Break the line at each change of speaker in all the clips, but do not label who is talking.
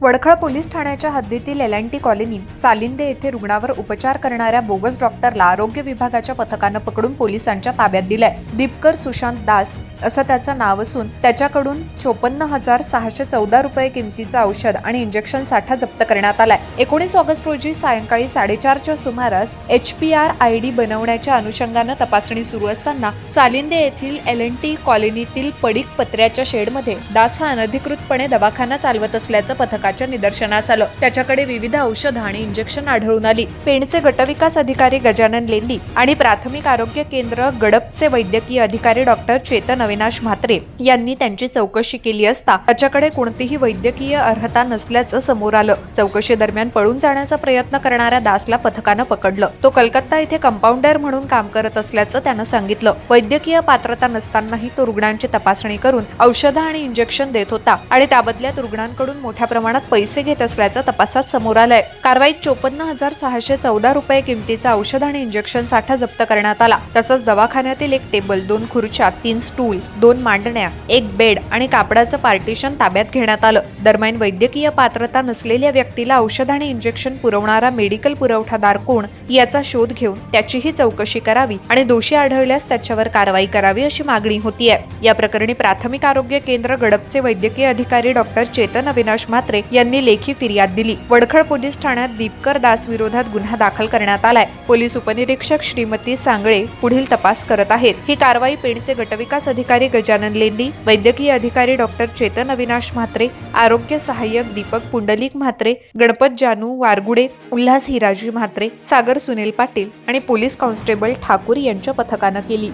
Wadkhal police ठाण्याच्या हद्दीतील L&T colony सालिंदे येथे रुग्णावर उपचार करणाऱ्या बोगस डॉक्टरला आरोग्य विभागाच्या पथकानं पकडून पोलिसांच्या ताब्यात दिलंय। दीपकर सुशांत दास असं त्याचं नाव असून त्याच्याकडून 54,614 रुपये किमतीचं औषध आणि इंजेक्शन साठा जप्त करण्यात आलाय। 19 ऑगस्ट रोजी सायंकाळी 4:30च्या सुमारास HPR-ID बनवण्याच्या अनुषंगानं तपासणी सुरू असताना सालिंदे येथील एल&टी कॉलनीतील पडीक पत्र्याच्या शेडमध्ये दास हा अनधिकृतपणे दवाखाना चालवत असल्याचं पथकाच्या निदर्शनास आलं। त्याच्याकडे विविध औषधं आणि इंजेक्शन आढळून आली। पेणचे गटविकास अधिकारी गजानन लेंडी आणि प्राथमिक आरोग्य केंद्र गडपचे वैद्यकीय अधिकारी डॉक्टर चेतन अविनाश म्हात्रे यांनी त्यांची चौकशी केली असता त्याच्याकडे कोणतीही वैद्यकीय अर्हता नसल्याचं समोर आलं। चौकशी दरम्यान पळून जाण्याचा प्रयत्न करणाऱ्या दासला पथकानं पकडलं। तो कलकत्ता येथे कंपाऊंडर म्हणून काम करत असल्याचं त्यानं सांगितलं। वैद्यकीय पात्रता नसतानाही तो रुग्णांची तपासणी करून औषधं आणि इंजेक्शन देत होता आणि त्याबदल्यात रुग्णांकडून मोठ्या प्रमाणात पैसे घेत असल्याचं तपासात समोर आलंय। कारवाईत 54,614 रुपये किमतीचा औषध आणि इंजेक्शन साठा जप्त करण्यात आला। तसंच दवाखान्यातील एक टेबल, 2 खुर्च्या, 3 स्टूल, 2 मांडण्या, 1 बेड आणि कापडाचं पार्टिशन ताब्यात घेण्यात आलं। दरम्यान वैद्यकीय पात्रता नसलेल्या व्यक्तीला औषध आणि इंजेक्शन पुरवणारा मेडिकल पुरवठादार कोण याचा शोध घेऊन त्याचीही चौकशी करावी आणि दोषी आढळल्यास त्याच्यावर कारवाई करावी अशी मागणी होतीये। या प्रकरणी प्राथमिक आरोग्य केंद्र गडपचे वैद्यकीय अधिकारी डॉक्टर चेतन अविनाश म्हात्रे यांनी लेखी फिर्याद दिली। वडखळ पोलीस ठाण्यात दीपकर दास विरोधात गुन्हा दाखल करण्यात आलाय। पोलीस उपनिरीक्षक श्रीमती सांगळे पुढील तपास करत आहेत। ही कारवाई पेणचे गटविकास अधिकारी गजानन लेंडी, वैद्यकीय अधिकारी डॉक्टर चेतन अविनाश म्हात्रे, आरोग्य सहाय्यक दीपक पुंडलिक म्हात्रे, गणपत जानू वारगुडे, उल्हास हिराजी म्हात्रे, सागर सुनील पाटील आणि पोलीस कॉन्स्टेबल ठाकूर यांच्या पथकानं केली।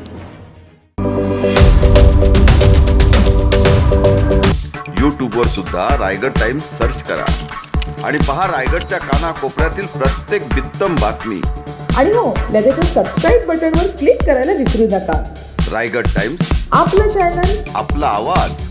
यूट्यूबवर सुद्धा रायगड टाइम्स सर्च करा आणि पहा रायगडच्या कानाकोपऱ्यातील प्रत्येक बित्तम बातमी।
आणि हो, लगेच सबस्क्राईब बटनवर क्लिक करायला विसरू नका।
रायगड टाइम्स,
आपलं चॅनल,
आपला आवाज।